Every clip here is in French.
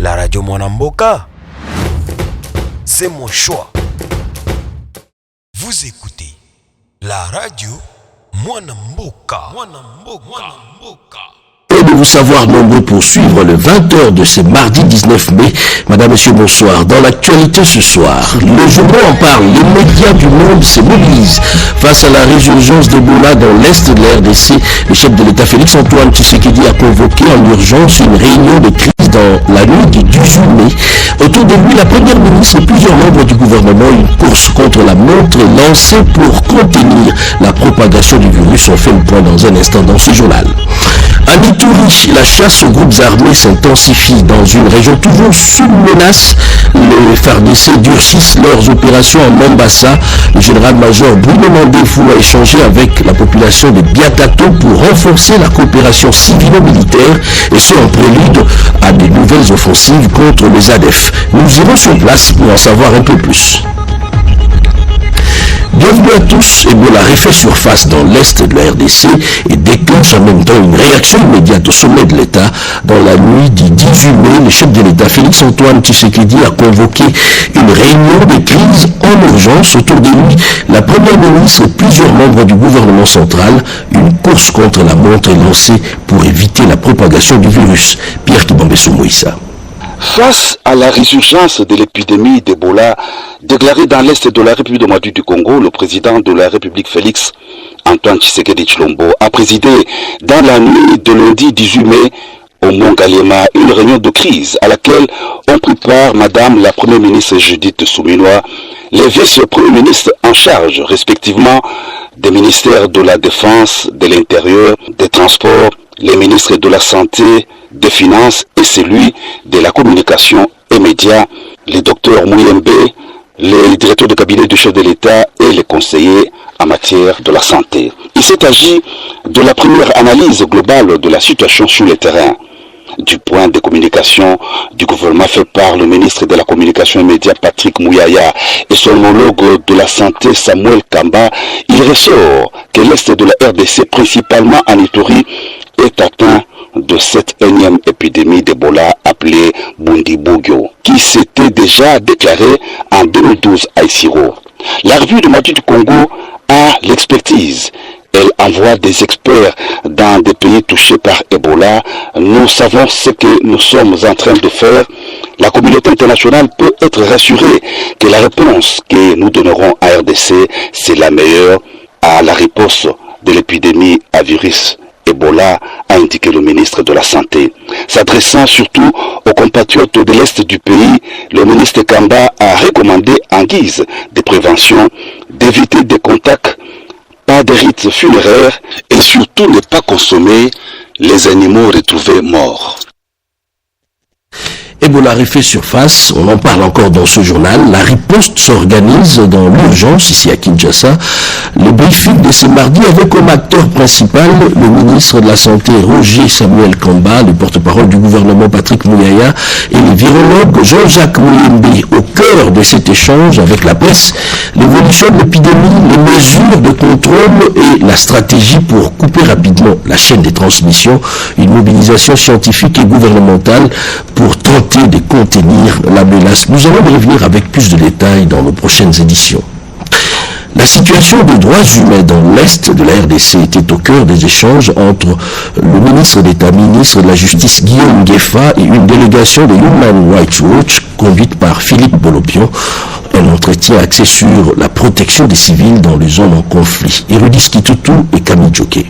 la radio Mwanamboka, c'est mon choix. Vous écoutez la radio Mwanamboka. Et de vous savoir nombreux pour suivre le 20h de ce mardi 19 mai. Madame, Monsieur, bonsoir. Dans l'actualité ce soir, le journal en parle. Les médias du monde se mobilisent face à la résurgence d'Ebola dans l'est de la RDC. Le chef de l'État Félix Antoine Tshisekedi a convoqué en urgence une réunion de crise dans la nuit du 18 mai. Autour de lui, la première ministre et plusieurs membres du gouvernement, une course contre la montre est lancée pour contenir la propagation du virus. On fait le point dans un instant dans ce journal. À Ituri, la chasse aux groupes armés s'intensifie dans une région toujours sous menace. Les FARDC durcissent leurs opérations en Mombasa. Le général-major Bruno Mandefou a échangé avec la population de Biakato pour renforcer la coopération civilo-militaire et ce en prélude à de nouvelles offensives contre les ADF. Nous irons sur place pour en savoir un peu plus. Bienvenue à tous. Ebola refait surface dans l'est de la RDC et déclenche en même temps une réaction immédiate au sommet de l'État. Dans la nuit du 18 mai, le chef de l'État Félix Antoine Tshisekedi a convoqué une réunion de crise en urgence. Autour de lui, la première ministre et plusieurs membres du gouvernement central. Une course contre la montre est lancée pour éviter la propagation du virus. Pierre Kibambeso Moïsa. Face à la résurgence de l'épidémie d'Ebola déclarée dans l'est de la République démocratique du Congo, le président de la République Félix Antoine Tshisekedi Tshilombo a présidé dans la nuit de lundi 18 mai au Mont-Galema une réunion de crise à laquelle ont pris part Madame la Première ministre Judith Souminois, les vice-premiers ministres en charge respectivement des ministères de la Défense, de l'Intérieur, des Transports, les ministres de la Santé, des Finances et celui de la Communication et Médias, les docteurs Mouyembe, les directeurs de cabinet du chef de l'État et les conseillers en matière de la santé. Il s'est agi de la première analyse globale de la situation sur le terrain. Du point de communication du gouvernement fait par le ministre de la Communication et Médias Patrick Mouyaya et son homologue de la Santé Samuel Kamba, il ressort que l'est de la RDC, principalement en Ituri, est atteint de cette énième épidémie d'Ebola appelée Bundibugyo, qui s'était déjà déclarée en 2012 à Isiro. La revue de Madu du Congo a l'expertise. Elle envoie des experts dans des pays touchés par Ebola. Nous savons ce que nous sommes en train de faire. La communauté internationale peut être rassurée que la réponse que nous donnerons à RDC, c'est la meilleure à la réponse de l'épidémie à virus Ebola, a indiqué le ministre de la Santé. S'adressant surtout aux compatriotes de l'Est du pays, le ministre Kamba a recommandé en guise de prévention d'éviter des contacts, pas de rites funéraires et surtout ne pas consommer les animaux retrouvés morts. Ebola refait surface, on en parle encore dans ce journal. La riposte s'organise dans l'urgence ici à Kinshasa. Le briefing de ce mardi avait comme acteur principal le ministre de la Santé Roger Samuel Kamba, le porte-parole du gouvernement Patrick Mouyaya et le virologue Jean-Jacques Mouyembe. Au cœur de cet échange avec la presse, l'évolution de l'épidémie, les mesures de contrôle et la stratégie pour couper rapidement la chaîne des transmissions, une mobilisation scientifique et gouvernementale pour tenter de contenir la menace. Nous allons revenir avec plus de détails dans nos prochaines éditions. La situation des droits humains dans l'Est de la RDC était au cœur des échanges entre le ministre d'État, ministre de la Justice Guillaume Gueffa et une délégation de Human Rights Watch conduite par Philippe Bolopion. Un entretien axé sur la protection des civils dans les zones en conflit. Érudis Kitutu et Camille Djoké.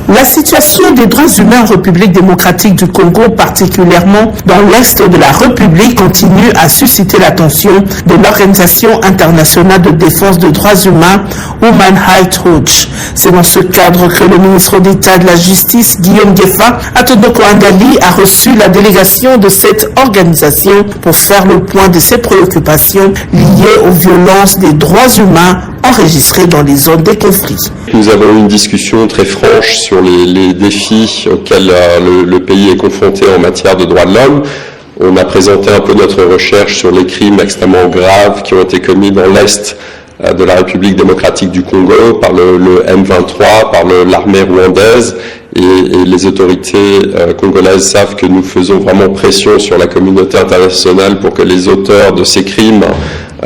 La situation des droits humains en République démocratique du Congo, particulièrement dans l'Est de la République, continue à susciter l'attention de l'Organisation internationale de défense des droits humains, Human Rights Watch. C'est dans ce cadre que le ministre d'État de la Justice, Guillaume Gueffa, Atodoko Andali, a reçu la délégation de cette organisation pour faire le point de ses préoccupations liées aux violences des droits humains enregistrées dans les zones des conflits. Nous avons eu une discussion très franche sur les défis auxquels le pays est confronté en matière de droits de l'homme. On a présenté un peu notre recherche sur les crimes extrêmement graves qui ont été commis dans l'Est de la République démocratique du Congo, par le M23, par l'armée rwandaise, et les autorités congolaises savent que nous faisons vraiment pression sur la communauté internationale pour que les auteurs de ces crimes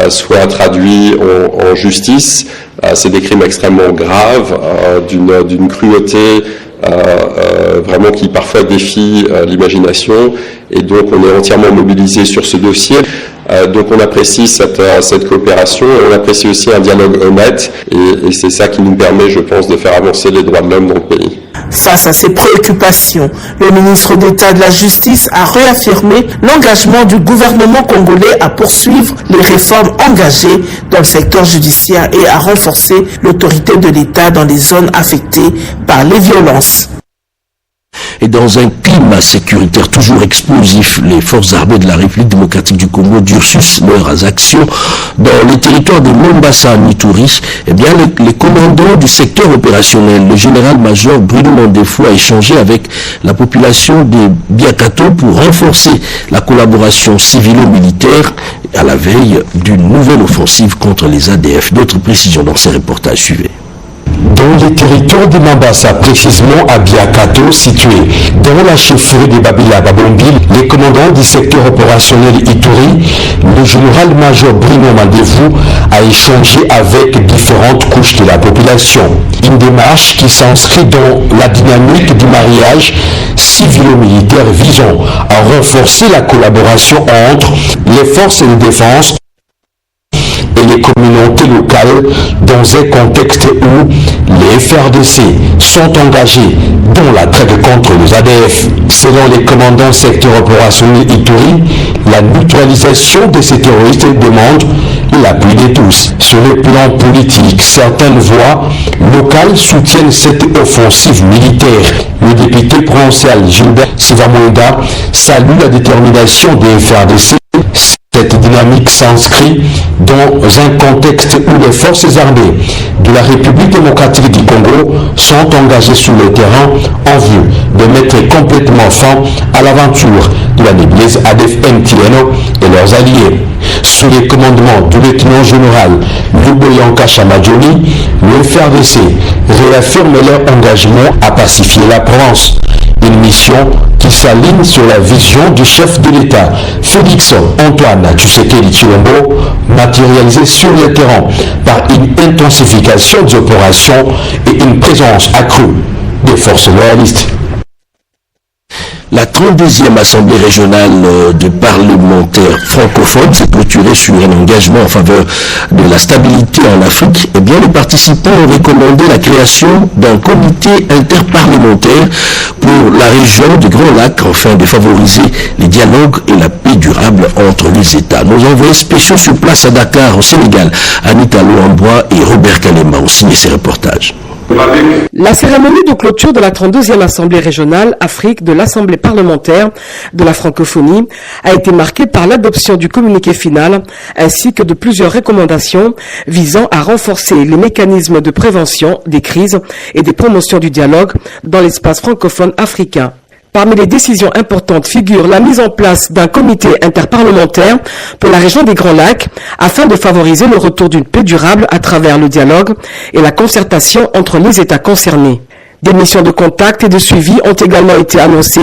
soient traduits en justice. C'est des crimes extrêmement graves, d'une cruauté vraiment qui parfois défie l'imagination, et donc on est entièrement mobilisé sur ce dossier. Donc on apprécie cette coopération, et on apprécie aussi un dialogue honnête, et c'est ça qui nous permet, je pense, de faire avancer les droits de l'homme dans le pays. Face à ces préoccupations, le ministre d'État de la Justice a réaffirmé l'engagement du gouvernement congolais à poursuivre les réformes engagées dans le secteur judiciaire et à renforcer l'autorité de l'État dans les zones affectées par les violences. Et dans un climat sécuritaire toujours explosif, les forces armées de la République démocratique du Congo durcissent leurs actions dans les territoires de Mombasa à Ituri. Eh bien, les commandants du secteur opérationnel, le général-major Bruno Mandefou, a échangé avec la population de Biakato pour renforcer la collaboration civilo-militaire à la veille d'une nouvelle offensive contre les ADF. D'autres précisions dans ces reportages, suivez. Dans les territoires de Mombasa, précisément à Biakato, situé dans la chefferie de Babila Babombil, les commandants du secteur opérationnel Ituri, le général-major Bruno Mandefou a échangé avec différentes couches de la population. Une démarche qui s'inscrit dans la dynamique du mariage civilo-militaire visant à renforcer la collaboration entre les forces de défense et les communautés locales dans un contexte où les FRDC sont engagés dans la traite contre les ADF. Selon les commandants secteur opérationnel Ituri, la neutralisation de ces terroristes demande l'appui de tous. Sur le plan politique, certaines voix locales soutiennent cette offensive militaire. Le député provincial Gilbert Sivamoueda salue la détermination des FRDC. Cette dynamique s'inscrit dans un contexte où les forces armées de la République démocratique du Congo sont engagées sur le terrain en vue de mettre complètement fin à l'aventure de la nébuleuse ADF-MTNO et leurs alliés. Sous les commandements du lieutenant général Luboyanka Chamadjoni, le FRDC réaffirme leur engagement à pacifier la province. Une mission qui s'aligne sur la vision du chef de l'État, Félix Antoine Tshisekedi Tshilombo, matérialisée sur le terrain par une intensification des opérations et une présence accrue des forces loyalistes. La 32e Assemblée régionale de parlementaires francophones s'est clôturée sur un engagement en faveur de la stabilité en Afrique. Eh bien, les participants ont recommandé la création d'un comité interparlementaire pour la région du Grand Lac afin de favoriser les dialogues et la paix durable entre les États. Nos envoyés spéciaux sur place à Dakar, au Sénégal, Anita Louambois et Robert Kalema ont signé ces reportages. La cérémonie de clôture de la 32e Assemblée régionale Afrique de l'Assemblée parlementaire de la francophonie a été marquée par l'adoption du communiqué final ainsi que de plusieurs recommandations visant à renforcer les mécanismes de prévention des crises et des promotions du dialogue dans l'espace francophone africain. Parmi les décisions importantes figure la mise en place d'un comité interparlementaire pour la région des Grands Lacs afin de favoriser le retour d'une paix durable à travers le dialogue et la concertation entre les États concernés. Des missions de contact et de suivi ont également été annoncées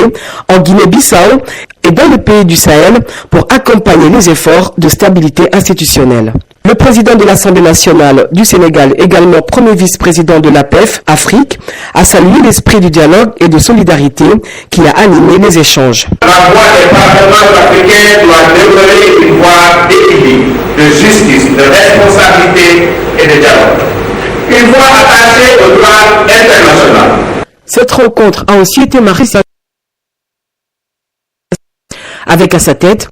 en Guinée-Bissau et dans le pays du Sahel pour accompagner les efforts de stabilité institutionnelle. Le président de l'Assemblée nationale du Sénégal, également premier vice-président de l'APEF Afrique, a salué l'esprit du dialogue et de solidarité qui a animé les échanges. La voix des partenaires africains doit demeurer une voix d'équilibre, de justice, de responsabilité et de dialogue. Une voix attachée au droit international. Cette rencontre a aussi été marquée avec à sa tête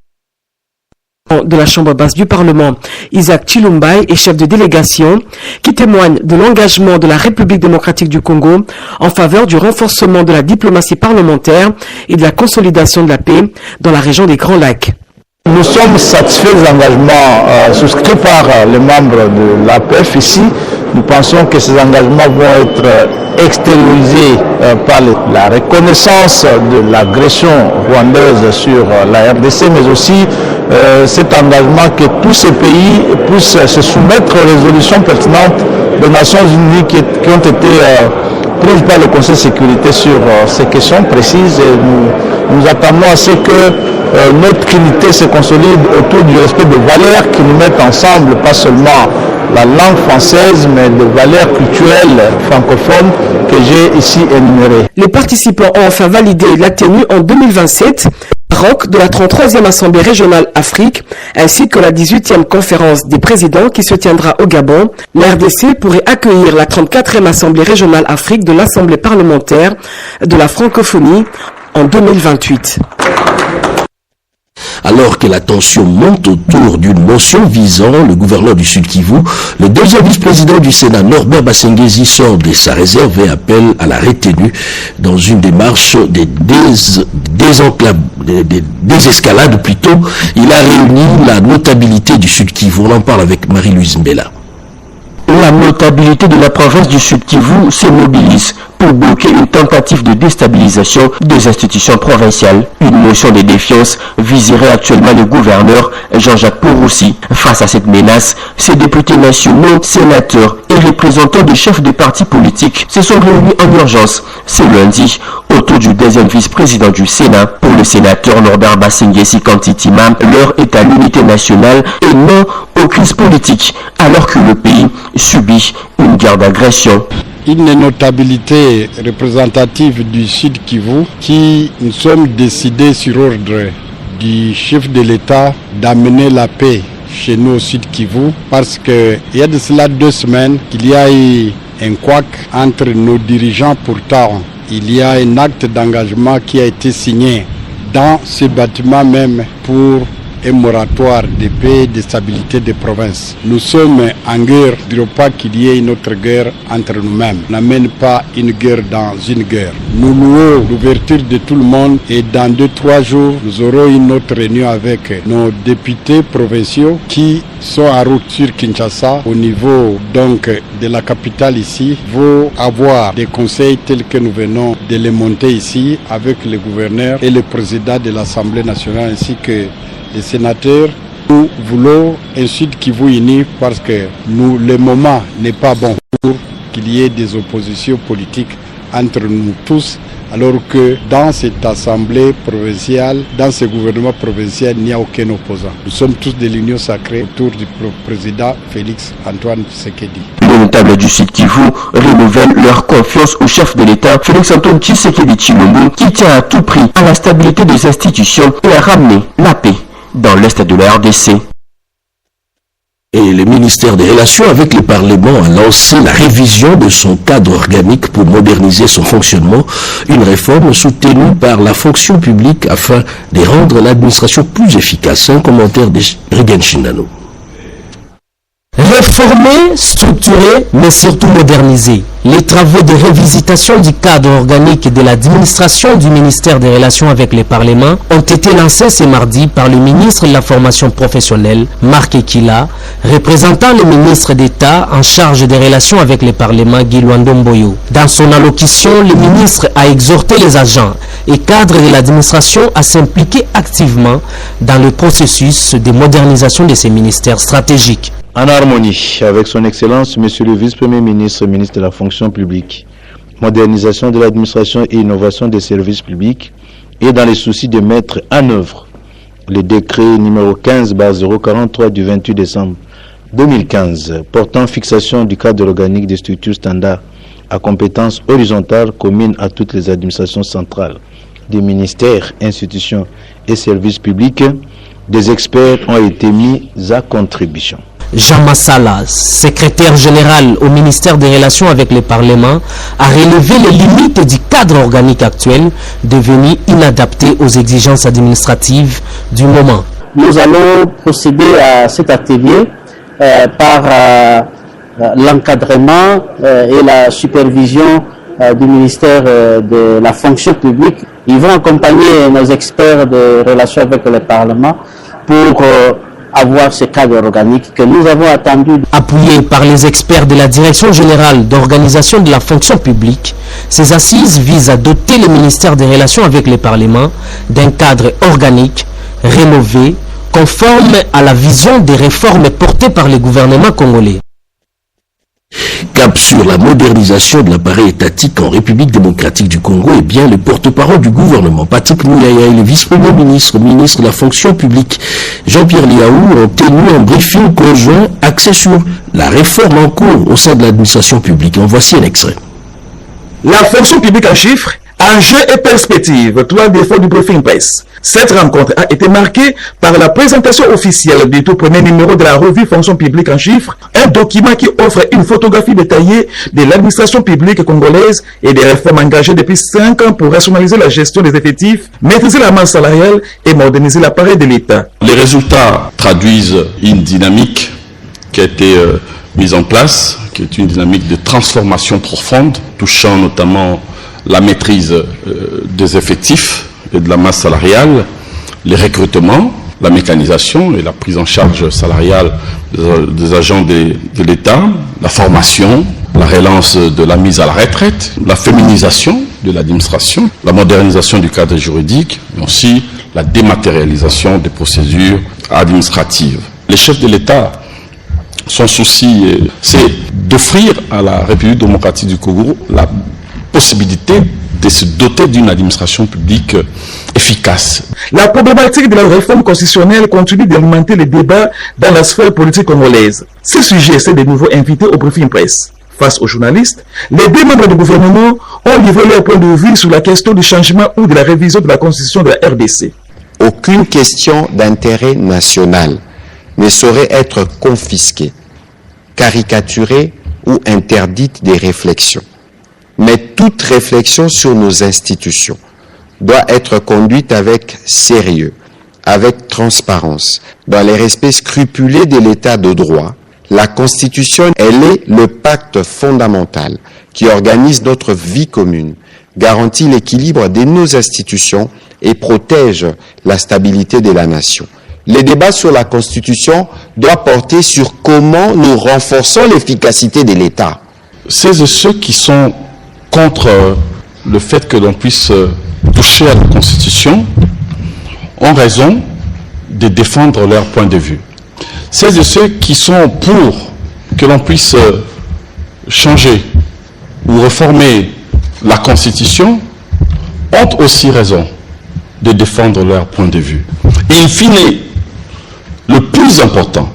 de la Chambre basse du Parlement, Isaac Chilumbai est chef de délégation, qui témoigne de l'engagement de la République démocratique du Congo en faveur du renforcement de la diplomatie parlementaire et de la consolidation de la paix dans la région des Grands Lacs. Nous sommes satisfaits des engagements souscrits par les membres de l'APF ici Nous pensons que ces engagements vont être extériorisés par la reconnaissance de l'agression rwandaise sur la RDC, mais aussi cet engagement que tous ces pays puissent se soumettre aux résolutions pertinentes des Nations Unies qui ont été prises par le Conseil de sécurité sur ces questions précises. Et nous attendons à ce que notre unité se consolide autour du respect des valeurs qui nous mettent ensemble, pas seulement la langue française, mais des valeurs culturelles francophones que j'ai ici énumérées. Les participants ont enfin validé la tenue en 2027 de la 33e Assemblée régionale Afrique, ainsi que la 18e conférence des présidents qui se tiendra au Gabon. La RDC pourrait accueillir la 34e Assemblée régionale Afrique de l'Assemblée parlementaire de la francophonie en 2028. Alors que la tension monte autour d'une motion visant le gouverneur du Sud Kivu, le deuxième vice-président du Sénat, Norbert Bassengezi, sort de sa réserve et appelle à la retenue dans une démarche des désescalades plutôt. Il a réuni la notabilité du Sud Kivu. On en parle avec Marie-Louise Mbela. La notabilité de la province du Sud Kivu se mobilise pour bloquer une tentative de déstabilisation des institutions provinciales. Une motion de défiance viserait actuellement le gouverneur Jean-Jacques Pouroussi. Face à cette menace, ces députés nationaux, sénateurs et représentants des chefs de partis politiques se sont réunis en urgence ce lundi autour du deuxième vice-président du Sénat. Pour le sénateur Norbert Bassengezi Kantitima, l'heure est à l'unité nationale et non aux crises politiques, alors que le pays subit une guerre d'agression. Une notabilité représentative du Sud Kivu qui nous sommes décidés sur ordre du chef de l'État d'amener la paix chez nous au Sud Kivu parce qu'il y a de cela 2 semaines qu'il y a eu un couac entre nos dirigeants. Pourtant, il y a un acte d'engagement qui a été signé dans ce bâtiment même pour un moratoire de paix et de stabilité des provinces. Nous sommes en guerre, je ne dirais pas qu'il y ait une autre guerre entre nous-mêmes. On n'amène pas une guerre dans une guerre. Nous louons l'ouverture de tout le monde et dans 2-3 jours, nous aurons une autre réunion avec nos députés provinciaux qui sont en route sur Kinshasa au niveau donc de la capitale ici. Vont avoir des conseils tels que nous venons de les monter ici avec le gouverneur et le président de l'Assemblée nationale ainsi que les sénateurs. Nous voulons un Sud Kivu uni parce que le moment n'est pas bon pour qu'il y ait des oppositions politiques entre nous tous, alors que dans cette assemblée provinciale, dans ce gouvernement provincial, il n'y a aucun opposant. Nous sommes tous de l'union sacrée autour du président Félix Antoine Tshisekedi. Les notables du Sud Kivu renouvellent leur confiance au chef de l'État, Félix Antoine Tshisekedi Tshilombo, qui tient à tout prix à la stabilité des institutions et à ramener la paix dans l'est de la RDC. Et le ministère des Relations avec le Parlement a lancé la révision de son cadre organique pour moderniser son fonctionnement, une réforme soutenue par la fonction publique afin de rendre l'administration plus efficace. Un commentaire de Rigen Shinano. Réformer, structurer, mais surtout moderniser. Les travaux de révisitation du cadre organique de l'administration du ministère des Relations avec les Parlements ont été lancés ce mardi par le ministre de la Formation professionnelle, Marc Ekila, représentant le ministre d'État en charge des relations avec les Parlements, Guy Luando-Mboyo. Dans son allocution, le ministre a exhorté les agents et cadres de l'administration à s'impliquer activement dans le processus de modernisation de ces ministères stratégiques. En harmonie avec son Excellence, Monsieur le Vice-Premier ministre, ministre de la Fonction publique, modernisation de l'administration et innovation des services publics, et dans les soucis de mettre en œuvre le décret numéro 15/043 du 28 décembre 2015 portant fixation du cadre organique des structures standards à compétences horizontales communes à toutes les administrations centrales, des ministères, institutions et services publics, des experts ont été mis à contribution. Jean Massala, secrétaire général au ministère des Relations avec les Parlements, a relevé les limites du cadre organique actuel, devenu inadapté aux exigences administratives du moment. Nous allons procéder à cet atelier par l'encadrement et la supervision du ministère de la Fonction publique. Ils vont accompagner nos experts de relations avec le Parlement pour avoir ce cadre organique que nous avons attendu. Appuyé par les experts de la Direction générale d'organisation de la fonction publique, ces assises visent à doter le ministère des Relations avec les parlements d'un cadre organique, rénové, conforme à la vision des réformes portées par le gouvernement congolais. Cap sur la modernisation de l'appareil étatique en République démocratique du Congo, et bien le porte-parole du gouvernement, Patrick Mouyaya, et le vice-premier ministre de la fonction publique, Jean-Pierre Liaou, ont tenu un briefing conjoint axé sur la réforme en cours au sein de l'administration publique. En voici un extrait. La fonction publique en chiffres, enjeux et perspectives, 3 défauts du briefing presse. Cette rencontre a été marquée par la présentation officielle du tout premier numéro de la revue Fonction publique en chiffres, un document qui offre une photographie détaillée de l'administration publique congolaise et des réformes engagées depuis 5 ans pour rationaliser la gestion des effectifs, maîtriser la masse salariale et moderniser l'appareil de l'État. Les résultats traduisent une dynamique qui a été mise en place, qui est une dynamique de transformation profonde, touchant notamment la maîtrise des effectifs et de la masse salariale, les recrutements, la mécanisation et la prise en charge salariale des agents de l'État, la formation, la relance de la mise à la retraite, la féminisation de l'administration, la modernisation du cadre juridique, mais aussi la dématérialisation des procédures administratives. Les chefs de l'État, son souci, c'est d'offrir à la République démocratique du Congo la possibilité de se doter d'une administration publique efficace. La problématique de la réforme constitutionnelle continue d'alimenter les débats dans la sphère politique congolaise. Ce sujet essaie de nouveau invité au briefing presse. Face aux journalistes, les 2 membres du gouvernement ont livré leur point de vue sur la question du changement ou de la révision de la constitution de la RDC. Aucune question d'intérêt national ne saurait être confisquée, caricaturée ou interdite des réflexions. Mais toute réflexion sur nos institutions doit être conduite avec sérieux, avec transparence, dans les respects scrupuleux de l'état de droit. La Constitution, elle est le pacte fondamental qui organise notre vie commune, garantit l'équilibre de nos institutions et protège la stabilité de la nation. Les débats sur la Constitution doivent porter sur comment nous renforçons l'efficacité de l'État. Celles et ceux qui sont contre le fait que l'on puisse toucher à la Constitution ont raison de défendre leur point de vue. Celles et ceux qui sont pour que l'on puisse changer ou réformer la Constitution ont aussi raison de défendre leur point de vue. Et in fine, le plus important,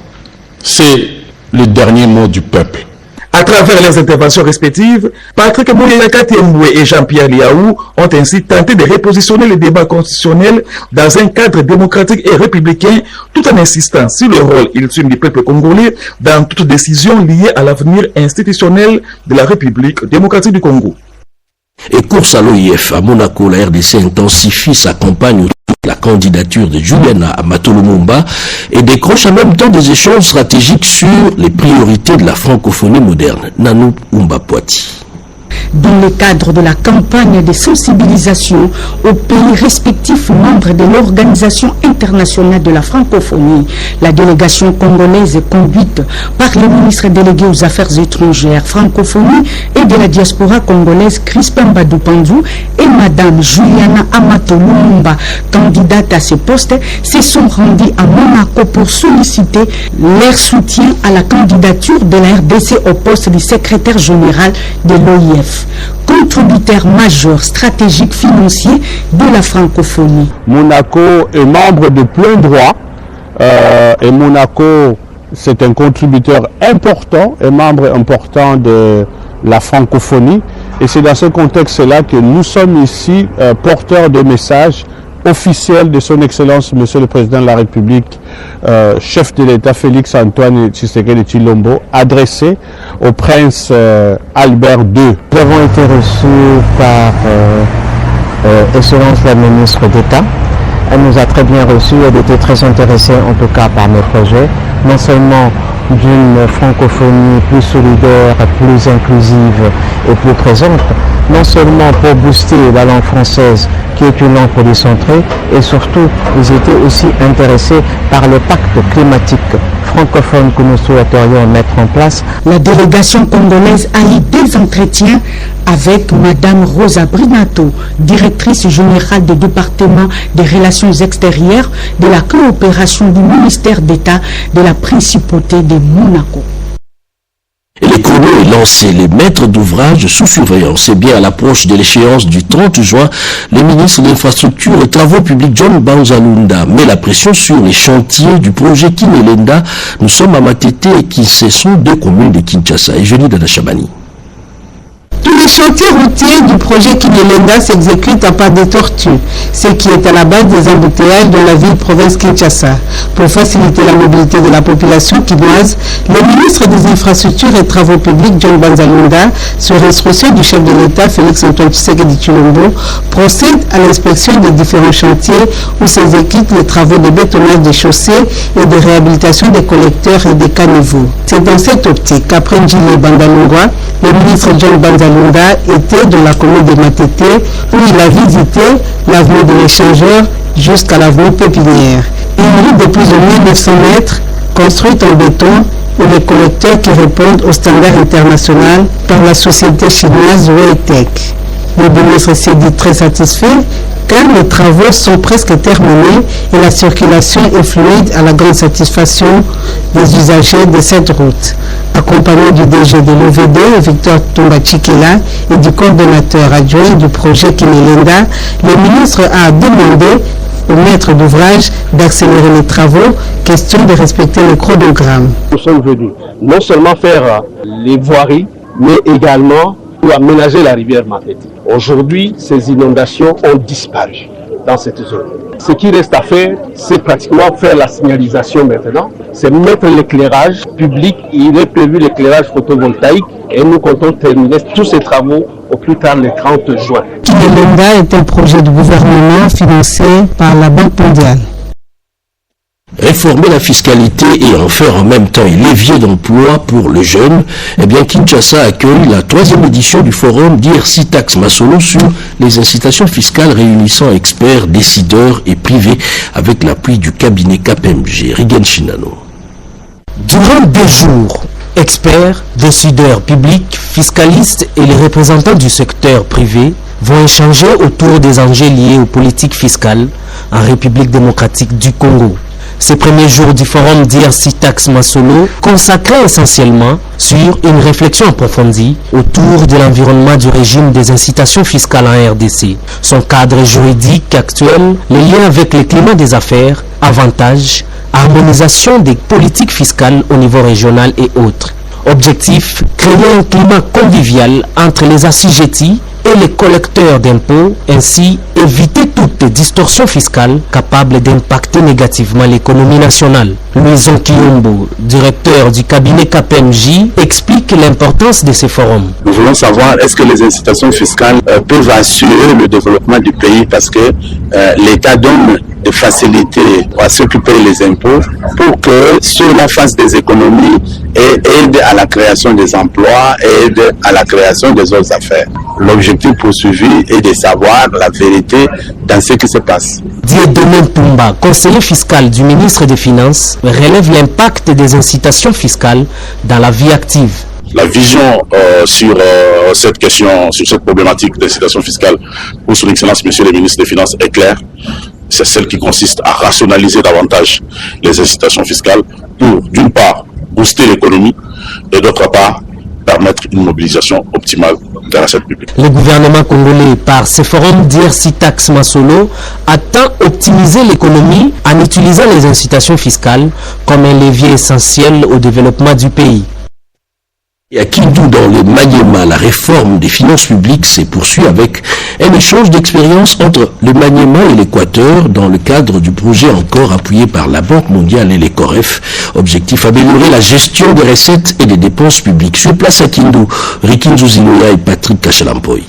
c'est le dernier mot du peuple. À travers leurs interventions respectives, Patrick Mouyaya et Jean-Pierre Liaou ont ainsi tenté de repositionner le débat constitutionnel dans un cadre démocratique et républicain, tout en insistant sur le rôle ultime du peuple congolais dans toute décision liée à l'avenir institutionnel de la République démocratique du Congo. Et course à l'OIF, à Monaco, la RDC intensifie sa campagne autour de la candidature de Juliana Amato Lumumba et décroche en même temps des échanges stratégiques sur les priorités de la francophonie moderne. Nanou Umba-Poiti. Dans le cadre de la campagne de sensibilisation aux pays respectifs membres de l'Organisation internationale de la francophonie, la délégation congolaise conduite par le ministre délégué aux Affaires étrangères, francophonie et de la diaspora congolaise Crispin Badoupanzou et Madame Juliana Amato Lumumba, candidate à ce poste, se sont rendus à Monaco pour solliciter leur soutien à la candidature de la RDC au poste du secrétaire général de l'OIF, contributeur majeur stratégique financier de la francophonie. Monaco est membre de plein droit et Monaco c'est un contributeur important et membre important de la francophonie, et c'est dans ce contexte-là que nous sommes ici porteurs de messages officiel de son Excellence, Monsieur le Président de la République, chef de l'État Félix Antoine Tshisekedi Tshilombo, adressé au prince Albert II. Nous avons été reçus par Excellence la ministre d'État. Elle nous a très bien reçus, elle était très intéressée en tout cas par mes projets, non seulement d'une francophonie plus solidaire, plus inclusive et plus présente, non seulement pour booster la langue française, qui est une langue polycentrée, et surtout, ils étaient aussi intéressés par le pacte climatique francophone que nous souhaiterions mettre en place. La délégation congolaise a eu des entretiens avec Madame Rosa Brinato, directrice générale du département des relations extérieures de la coopération du ministère d'État de la Principauté de Monaco. Et les chronos est lancé, les maîtres d'ouvrage sous surveillance. C'est bien à l'approche de l'échéance du 30 juin, le ministre de l'Infrastructure et Travaux publics John Banzalunda met la pression sur les chantiers du projet Kinelenda. Nous sommes à Matete et qui ce sont deux communes de Kinshasa. Et Jenny Dadachabani. Tous les chantiers routiers du projet Kinelenda s'exécutent à pas de tortue, ce qui est à la base des embouteillages dans la ville-province Kinshasa. Pour faciliter la mobilité de la population quinoise, le ministre des Infrastructures et Travaux publics, John Banzalunda, sur instruction du chef de l'État, Félix-Antoine Tshisekedi Tshilombo, procède à l'inspection des différents chantiers où s'exécutent les travaux de bétonnage des chaussées et de réhabilitation des collecteurs et des caniveaux. C'est dans cette optique qu'après Njili Bandalungwa, le ministre John Banzalunda était dans la commune de Matete où il a visité l'avenue de l'échangeur jusqu'à l'avenue Pépinière. Une route de plus ou moins 900 mètres construite en béton et des collecteurs qui répondent aux standards internationaux par la société chinoise Weitech. Le ministre s'est dit très satisfait car les travaux sont presque terminés et la circulation est fluide à la grande satisfaction des usagers de cette route. Accompagné du DG de l'OVD, Victor Tombachikela, et du coordonnateur adjoint du projet Kinelenda, le ministre a demandé au maître d'ouvrage d'accélérer les travaux, question de respecter le chronogramme. Nous sommes venus non seulement faire les voiries, mais également pour aménager la rivière Matete. Aujourd'hui, ces inondations ont disparu dans cette zone. Ce qui reste à faire, c'est pratiquement faire la signalisation maintenant, c'est mettre l'éclairage public. Il est prévu l'éclairage photovoltaïque et nous comptons terminer tous ces travaux au plus tard le 30 juin. Kinelenda est un projet du gouvernement financé par la Banque mondiale. Réformer la fiscalité et en faire en même temps un levier d'emploi pour le jeune, eh bien Kinshasa accueille la 3e édition du forum d'IRC Tax Masolo sur les incitations fiscales réunissant experts, décideurs et privés avec l'appui du cabinet KPMG. Rigen Shinano. Durant 2 jours, experts, décideurs publics, fiscalistes et les représentants du secteur privé vont échanger autour des enjeux liés aux politiques fiscales en République démocratique du Congo. Ces premiers jours du forum d'IRC Tax Masolo consacrés essentiellement sur une réflexion approfondie autour de l'environnement du régime des incitations fiscales en RDC, son cadre juridique actuel, les liens avec le climat des affaires, avantages, harmonisation des politiques fiscales au niveau régional et autres. Objectif, créer un climat convivial entre les assujettis et les collecteurs d'impôts, ainsi éviter toute distorsion fiscale capable d'impacter négativement l'économie nationale. Louison Kiyombo, directeur du cabinet KPMJ, explique l'importance de ces forums. Nous voulons savoir est-ce que les incitations fiscales peuvent assurer le développement du pays parce que l'État donne des facilités à ceux qui payent les impôts pour que sur la phase des économies aide à la création des emplois, aide à la création des autres affaires. L'objectif poursuivi est de savoir la vérité dans ce qui se passe. Dieudonné Tumba, conseiller fiscal du ministre des Finances, relève l'impact des incitations fiscales dans la vie active. La vision sur cette question, sur cette problématique d'incitation fiscale pour son Excellence Monsieur le ministre des Finances est claire. C'est celle qui consiste à rationaliser davantage les incitations fiscales pour, d'une part, booster l'économie et d'autre part, permettre une mobilisation optimale des recettes publiques. Le gouvernement congolais, par ce forum d'IRC Tax Masolo, attend optimiser l'économie en utilisant les incitations fiscales comme un levier essentiel au développement du pays. Et à Kindu, dans le Maniema, la réforme des finances publiques s'est poursuivie avec un échange d'expériences entre le Maniema et l'Équateur dans le cadre du projet encore appuyé par la Banque mondiale et les COREF. Objectif, améliorer la gestion des recettes et des dépenses publiques. Sur place à Kindu, Rikin Zouziloya et Patrick Kachalampoy.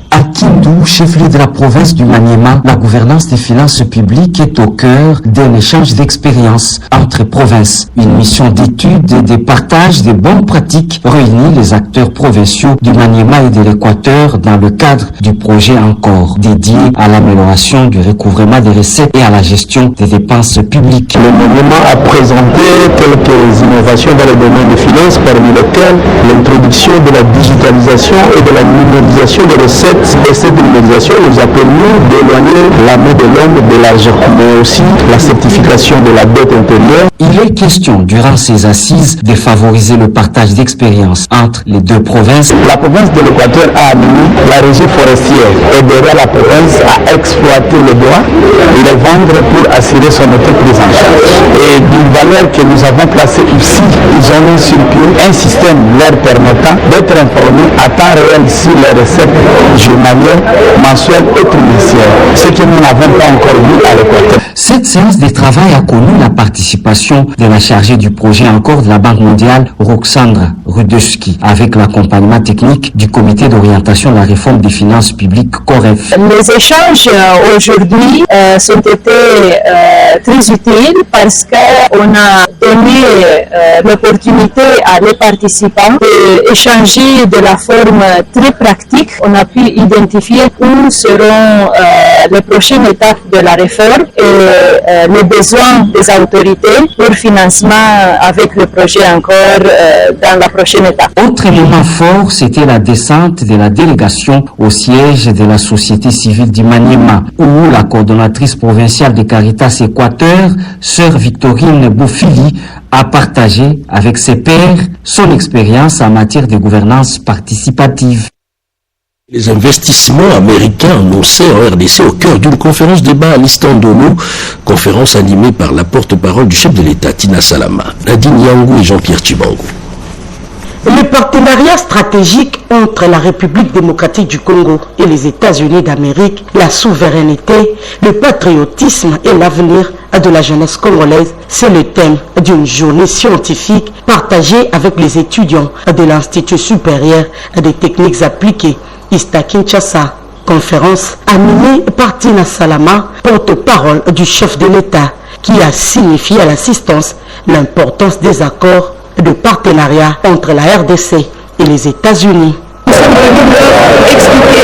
À Kindu, Bandou, chef-lieu de la province du Maniema, la gouvernance des finances publiques est au cœur d'un échange d'expériences entre provinces. Une mission d'étude et de partage des bonnes pratiques réunit les acteurs provinciaux du Maniema et de l'Équateur dans le cadre du projet Encore, dédié à l'amélioration du recouvrement des recettes et à la gestion des dépenses publiques. Le Maniema a présenté quelques innovations dans le domaine des finances, parmi lesquelles l'introduction de la digitalisation et de la numérisation des recettes. Et cette numérisation nous a permis d'éloigner la main de l'homme de l'argent, mais aussi la certification de la dette intérieure. Il est question, durant ces assises, de favoriser le partage d'expériences entre les deux provinces. La province de l'Équateur a amené la régie forestière et derrière la province à exploiter le bois et le vendre pour assurer son prise en charge. Et d'une valeur que nous avons placée ici, ils ont mis sur pied un système leur permettant d'être informés à temps réel sur les recettes journalières, mensuelles et trimestrielles, ce que nous n'avons pas encore vu à l'Équateur. Cette séance de travail a connu la participation de la chargée du projet Encore de la Banque mondiale, Roxandra Rudewski, avec l'accompagnement technique du comité d'orientation de la réforme des finances publiques COREF. Les échanges aujourd'hui sont été très utiles parce qu'on a donné l'opportunité à les participants d'échanger de la forme très pratique. On a pu identifier où seront les prochaines étapes de la réforme et les besoins des autorités pour financement avec le projet Encore dans la prochaine étape. Autre moment fort, c'était la descente de la délégation au siège de la société civile du Maniema, où la coordonnatrice provinciale de Caritas Équateur, sœur Victorine Boufili, a partagé avec ses pairs son expérience en matière de gouvernance participative. Les investissements américains annoncés en RDC au cœur d'une conférence débat à l'Istanbul, conférence animée par la porte-parole du chef de l'État, Tina Salama, Nadine Yangou et Jean-Pierre Chibango. Le partenariat stratégique entre la République démocratique du Congo et les États-Unis d'Amérique, la souveraineté, le patriotisme et l'avenir de la jeunesse congolaise, c'est le thème d'une journée scientifique partagée avec les étudiants de l'Institut supérieur des techniques appliquées, ISTA Kinshasa. Conférence animée par Tina Salama, porte-parole du chef de l'État, qui a signifié à l'assistance l'importance des accords de partenariat entre la RDC et les États-Unis. Nous sommes venus expliquer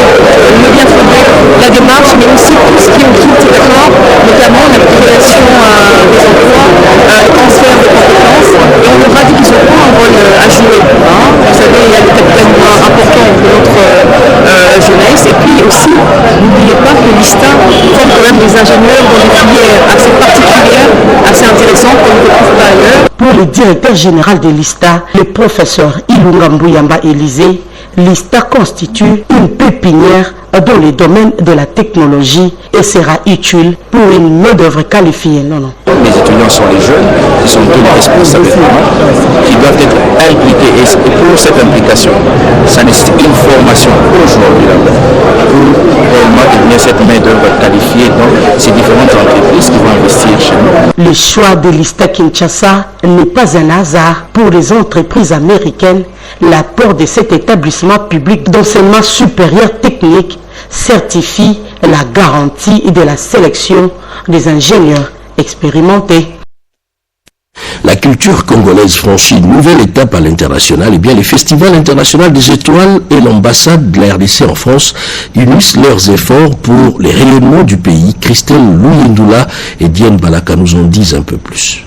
le bien fondé, la démarche, mais aussi tout ce qui occupe cet accord, notamment la création des emplois, le transfert de compétences, et on leur a dit qu'ils n'ont pas un rôle à jouer. Vous savez, il y a des thèmes importants pour notre jeunesse, et puis aussi, n'oubliez pas que l'ISTA forme quand même des ingénieurs dans des filières assez particulières, assez intéressantes qu'on ne retrouve pas ailleurs. Pour le directeur général de l'ISTA, le professeur Ilunga Mbuyamba Élysée, l'ISTA constitue une pépinière dans le domaine de la technologie et sera utile pour une main-d'œuvre qualifiée. Les étudiants sont les jeunes, qui sont tous responsablement, qui doivent être impliqués. Et pour cette implication, ça nécessite une formation aujourd'hui pour réellement devenir cette main-d'œuvre qualifiée dans ces différentes entreprises qui vont investir chez nous. Le choix de l'ISTA Kinshasa n'est pas un hasard pour les entreprises américaines. L'apport de cet établissement public d'enseignement supérieur technique certifie la garantie de la sélection des ingénieurs expérimentés. La culture congolaise franchit une nouvelle étape à l'international. Et bien, les festivals internationaux des étoiles et l'ambassade de la RDC en France unissent leurs efforts pour les rayonnements du pays. Christelle Louyendula et Diane Balaka nous en disent un peu plus.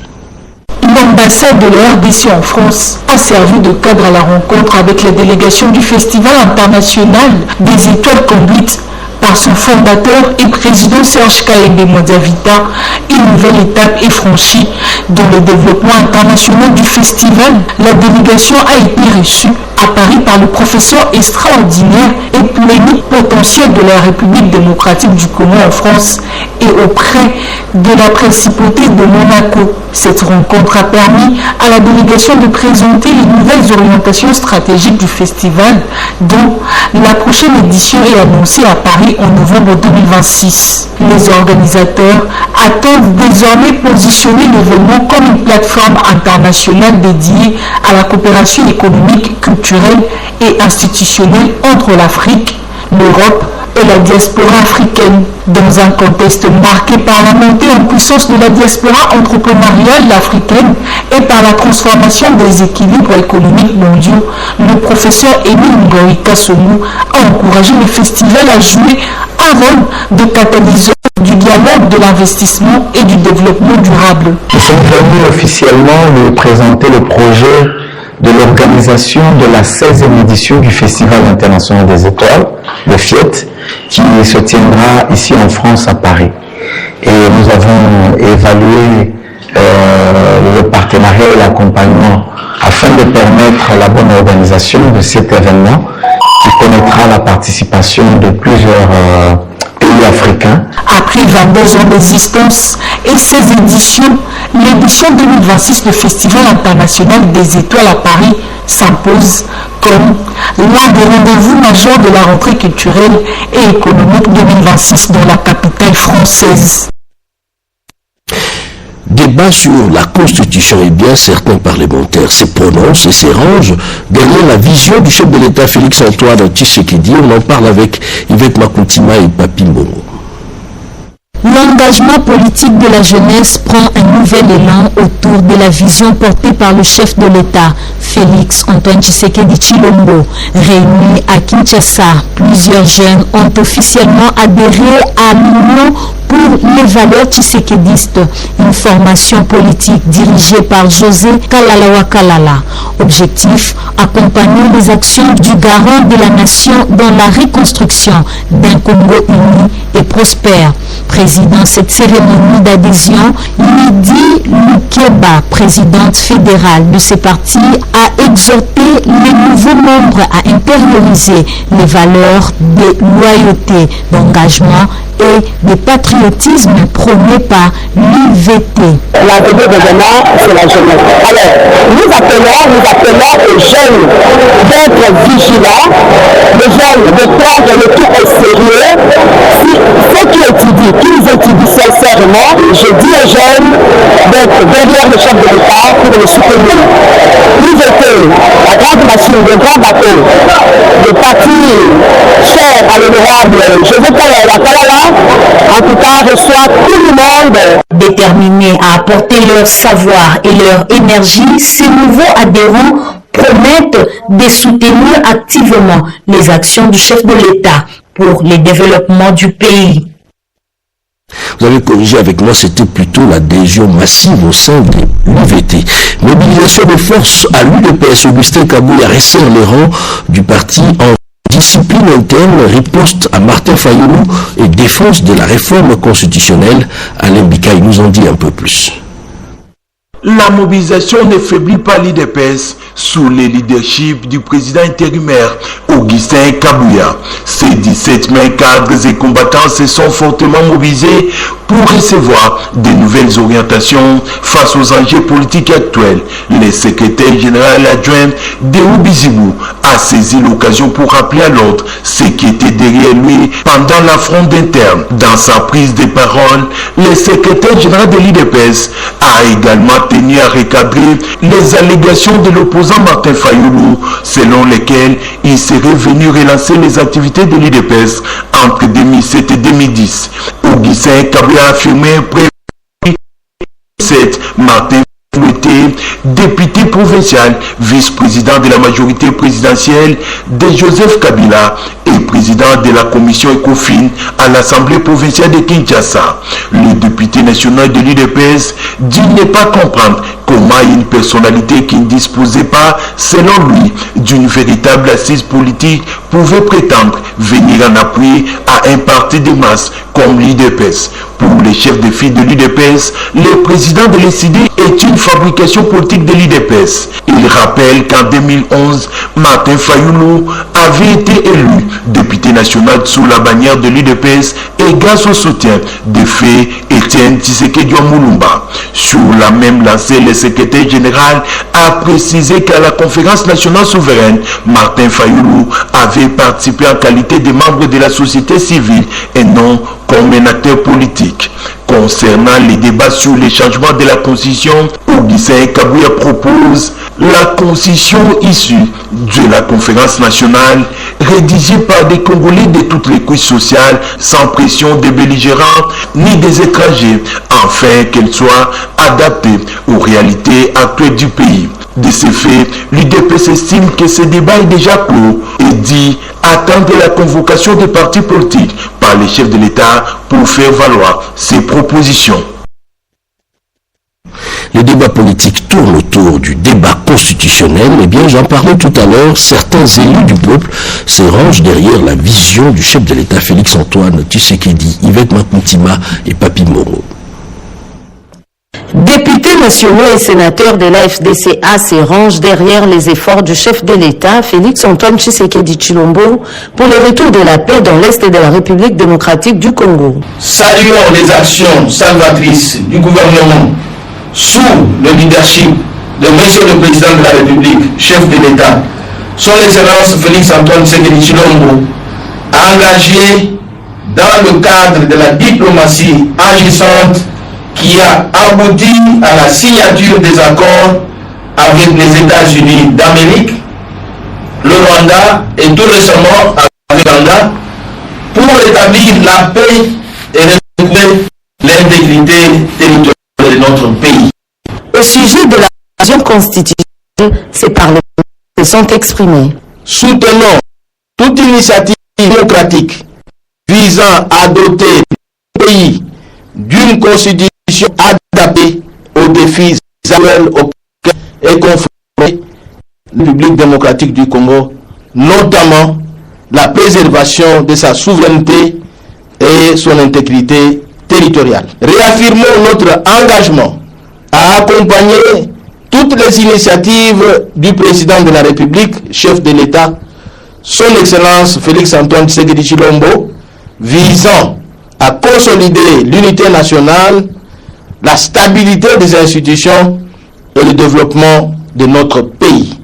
L'ambassade de la RDC en France a servi de cadre à la rencontre avec la délégation du Festival international des étoiles conduite par son fondateur et président Serge Kalembe Mwazavita. Une nouvelle étape est franchie dans le développement international du festival. La délégation a été reçue à Paris par le professeur extraordinaire et plénipotentiaire de la République démocratique du Congo en France et auprès de la principauté de Monaco. Cette rencontre a permis à la délégation de présenter les nouvelles orientations stratégiques du festival, dont la prochaine édition est annoncée à Paris en novembre 2026. Les organisateurs attendent désormais positionner l'événement comme une plateforme internationale dédiée à la coopération économique, culturelle et institutionnelle entre l'Afrique, l'Europe, et la diaspora africaine. Dans un contexte marqué par la montée en puissance de la diaspora entrepreneuriale africaine et par la transformation des équilibres économiques mondiaux, le professeur Émile Ngoï Kassoumou a encouragé le festival à jouer un rôle de catalyseur du dialogue, de l'investissement et du développement durable. Nous sommes venus officiellement lui présenter le projet de l'organisation de la 16e édition du Festival international des étoiles, le FIET, qui se tiendra ici en France à Paris. Et nous avons évalué le partenariat et l'accompagnement afin de permettre la bonne organisation de cet événement qui connaîtra la participation de plusieurs pays africains. Après 22 ans d'existence et 16 éditions, l'édition 2026 du Festival international des étoiles à Paris s'impose comme l'un des rendez-vous majeurs de la rentrée culturelle et économique 2026 dans la capitale française. Débat sur la Constitution, et bien certains parlementaires se prononcent et se rangent derrière la vision du chef de l'État Félix-Antoine Tshisekedi. On en parle avec Yvette Makuntima et Papi Mbongo. L'engagement politique de la jeunesse prend un nouvel élan autour de la vision portée par le chef de l'État, Félix-Antoine Tshisekedi Tshilombo. Réunis à Kinshasa, plusieurs jeunes ont officiellement adhéré à l'Union pour les valeurs tshisekédistes, une formation politique dirigée par José Kalala Wakalala. Objectif, accompagner les actions du garant de la nation dans la reconstruction d'un Congo uni et prospère. Président cette cérémonie d'adhésion, Lydie Lukeba, présidente fédérale de ce parti, a exhorté les nouveaux membres à intérioriser les valeurs de loyauté, d'engagement et de patriotisme prôné par l'UVT. L'avenir de demain, c'est la jeunesse. Alors, nous appelons aux jeunes d'être vigilants, les jeunes de prendre le tout au sérieux. Si ceux qui étudient sincèrement, je dis aux jeunes d'être derrière le chef de l'État pour le soutenir. L'UVT, la grande machine, le grand bateau, le parti cher à l'honorable José Kalala, en tout cas, reçoit tout le monde. Déterminés à apporter leur savoir et leur énergie, ces nouveaux adhérents promettent de soutenir activement les actions du chef de l'État pour le développement du pays. Vous avez corrigé avec moi, c'était plutôt l'adhésion massive au sein de l'UVT. Mobilisation de force à l'UDPS, Augustin Kabouya resserre les rangs du parti en discipline interne, riposte à Martin Fayoulou et défense de la réforme constitutionnelle. Alain Bikaï nous en dit un peu plus. La mobilisation ne faiblit pas l'UDPS sous le leadership du président intérimaire Augustin Kabouya. Ces 17 000 cadres et combattants se sont fortement mobilisés pour recevoir de nouvelles orientations face aux enjeux politiques actuels. Le secrétaire général adjoint Déou Bizibou a saisi l'occasion pour rappeler à l'ordre ce qui était derrière lui pendant la fronde interne. Dans sa prise de parole, le secrétaire général de l'UDPS a également tenu à recadrer les allégations de l'opposant Martin Fayoulou, selon lesquelles il serait venu relancer les activités de l'UDPS entre 2007 et 2010. Augustin Kabouya a affirmé après Martin Fayoulou, député provincial, vice-président de la majorité présidentielle de Joseph Kabila et président de la commission ECOFIN à l'Assemblée provinciale de Kinshasa. Le député national de l'UDPS dit ne pas comprendre comment une personnalité qui ne disposait pas, selon lui, d'une véritable assise politique pouvait prétendre venir en appui à un parti de masse comme l'UDPS. Pour les chefs de file de l'UDPS, le président de l'ECD est une fabrication politique de l'UDPS. Il rappelle qu'en 2011, Martin Fayoulou avait été élu député national sous la bannière de l'UDPS et grâce au soutien de fait Étienne Tshisekedi Moulumba. Sur la même lancée, le secrétaire général a précisé qu'à la conférence nationale souveraine, Martin Fayoulou avait participé en qualité de membre de la société civile et non comme un acteur politique. Concernant les débats sur les changements de la Constitution, Augustin Kabouya propose La constitution issue de la conférence nationale, rédigée par des Congolais de toutes les couches sociales, sans pression des belligérants ni des étrangers, afin qu'elle soit adaptée aux réalités actuelles du pays. De ces faits, l'UDPS estime que ce débat est déjà clos et dit attendre la convocation des partis politiques par les chefs de l'État pour faire valoir ses propositions. Le débat politique tourne autour du débat constitutionnel. Eh bien, j'en parlais tout à l'heure, certains élus du peuple se rangent derrière la vision du chef de l'État Félix-Antoine Tshisekedi, Yvette Makuntima et Papi Moro. Députés nationaux et sénateurs de la FDCA se rangent derrière les efforts du chef de l'État, Félix-Antoine Tshisekedi Tshilombo, pour le retour de la paix dans l'Est de la République démocratique du Congo. Saluons les actions salvatrices du gouvernement sous le leadership de M. le Président de la République, chef de l'État, son Excellence Félix-Antoine Tshisekedi Tshilombo, engagé dans le cadre de la diplomatie agissante qui a abouti à la signature des accords avec les États-Unis d'Amérique, le Rwanda et tout récemment avec l'Ouganda pour rétablir la paix et retrouver l'intégrité territoriale de notre pays. Au sujet de la révision constitutionnelle, ces parlementaires se sont exprimés. Soutenons toute initiative démocratique visant à doter le pays d'une constitution adaptée aux défis actuels auxquels est confrontée la République démocratique du Congo, notamment la préservation de sa souveraineté et son intégrité territoriale. Réaffirmons notre engagement à accompagner toutes les initiatives du président de la République, chef de l'État, son Excellence Félix-Antoine Tshisekedi Tshilombo, visant à consolider l'unité nationale, la stabilité des institutions et le développement de notre pays.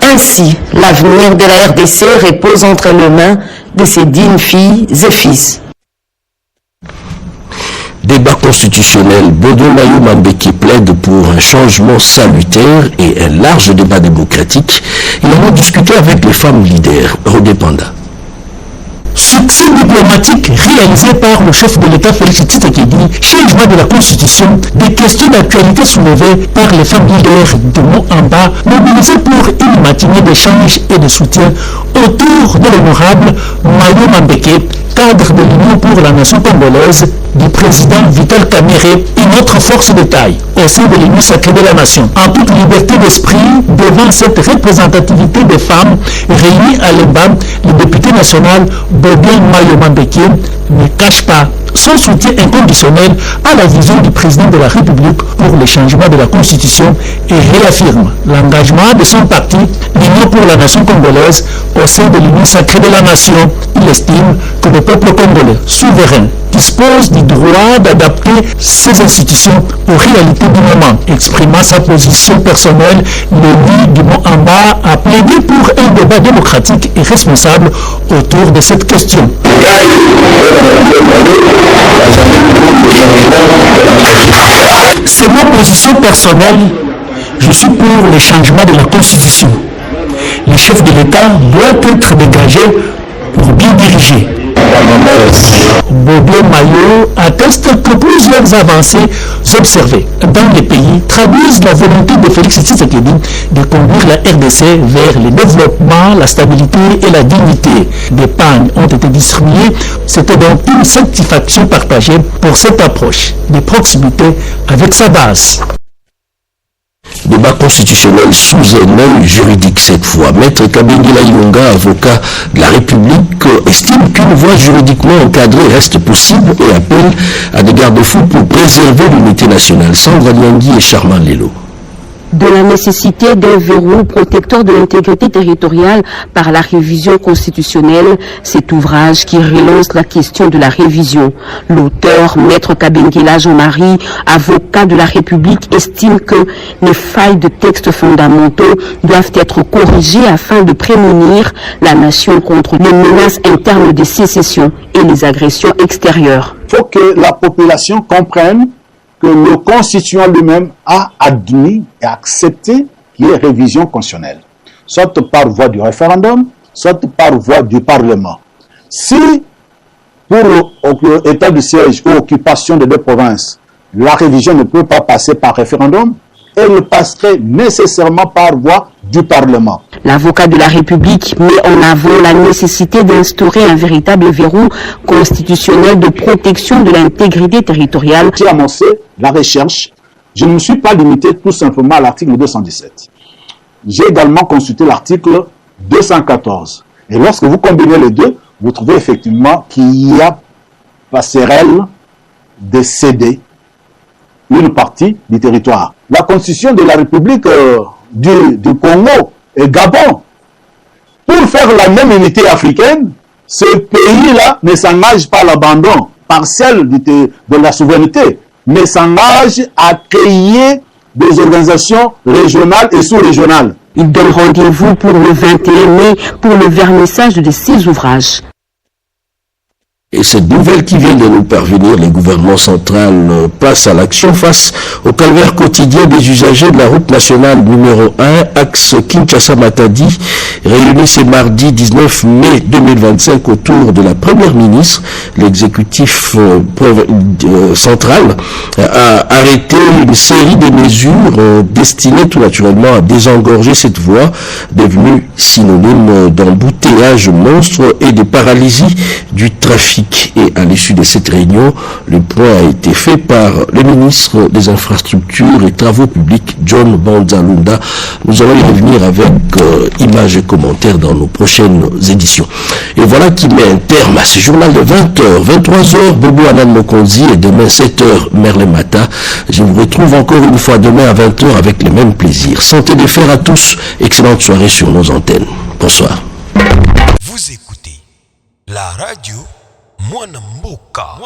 Ainsi, l'avenir de la RDC repose entre les mains de ses dignes filles et fils. Débat constitutionnel, Bodo Mayo Mambeki plaide pour un changement salutaire et un large débat démocratique. Il en a discuté avec les femmes leaders redépendants. Succès diplomatique réalisé par le chef de l'État Félix Tshisekedi, changement de la Constitution, des questions d'actualité soulevées par les femmes leaders de Moamba, mobilisées pour une matinée d'échange et de soutien autour de l'honorable Mayo Mambeki, cadre de l'Union pour la nation congolaise, du président Vital Kamerhe, une autre force de taille au sein de l'Union sacrée de la nation. En toute liberté d'esprit, devant cette représentativité des femmes réunies à l'EBA, le député national Bobien Mayo Mambeki ne cache pas son soutien inconditionnel à la vision du président de la République pour le changement de la Constitution et réaffirme l'engagement de son parti, l'Union pour la nation congolaise, au sein de l'Union sacrée de la nation. Il estime que le peuple congolais souverain dispose du droit d'adapter ses institutions aux réalités du moment. Exprimant sa position personnelle, l'élu du Mont-en-Bas a plaidé pour un débat démocratique et responsable autour de cette question. C'est ma position personnelle. Je suis pour le changement de la Constitution. Le chef de l'État doit être dégagé pour bien diriger. Bobien Mayo atteste que plusieurs avancées observées dans les pays traduisent la volonté de Félix Tshisekedi de conduire la RDC vers le développement, la stabilité et la dignité. Des pagnes ont été distribuées. C'était donc une satisfaction partagée pour cette approche de proximité avec sa base. Débat constitutionnel sous un œil juridique cette fois. Maître Kabengila Ilonga, avocat de la République, estime qu'une voie juridiquement encadrée reste possible et appelle à des garde-fous pour préserver l'unité nationale. Sandra Liangui et Charman Lelo. De la nécessité d'un verrou protecteur de l'intégrité territoriale par la révision constitutionnelle, cet ouvrage qui relance la question de la révision. L'auteur, Maître Kabengila Jean-Marie, avocat de la République, estime que les failles de textes fondamentaux doivent être corrigées afin de prémunir la nation contre les menaces internes de sécession et les agressions extérieures. Il faut que la population comprenne que le constituant lui-même a admis et accepté qui est révision constitutionnelle, soit par voie du référendum, soit par voie du Parlement. Si, pour état de siège ou occupation de deux provinces, la révision ne peut pas passer par référendum, elle passerait nécessairement par voie du Parlement. L'avocat de la République met en avant la nécessité d'instaurer un véritable verrou constitutionnel de protection de l'intégrité territoriale. J'ai amorcé la recherche. Je ne me suis pas limité tout simplement à l'article 217. J'ai également consulté l'article 214. Et lorsque vous combinez les deux, vous trouvez effectivement qu'il y a passerelle de céder une partie du territoire. La constitution de la République du Congo et Gabon, pour faire la même unité africaine, ce pays-là ne s'engage pas à l'abandon partiel de la souveraineté, mais s'engage à créer des organisations régionales et sous-régionales. Il donne rendez-vous pour le 21 mai pour le vernissage de ces ouvrages. Et cette nouvelle qui vient de nous parvenir, les gouvernements centrales passent à l'action face au calvaire quotidien des usagers de la route nationale numéro 1, axe Kinshasa-Matadi, réunis ce mardi 19 mai 2025 autour de la Première ministre. L'exécutif central a arrêté une série de mesures destinées tout naturellement à désengorger cette voie, devenue synonyme d'embouteillage monstre et de paralysie du trafic. Et à l'issue de cette réunion, le point a été fait par le ministre des Infrastructures et Travaux publics, John Banzalunda. Nous allons y revenir avec images et commentaires dans nos prochaines éditions. Et voilà qui met un terme à ce journal de 20h, 23h, Bobo Anan Mokonzi, et demain 7h, Merle Mata. Je vous retrouve encore une fois demain à 20h avec le même plaisir. Santé de fer à tous, excellente soirée sur nos antennes. Bonsoir. Vous écoutez la radio Mwana Mboka.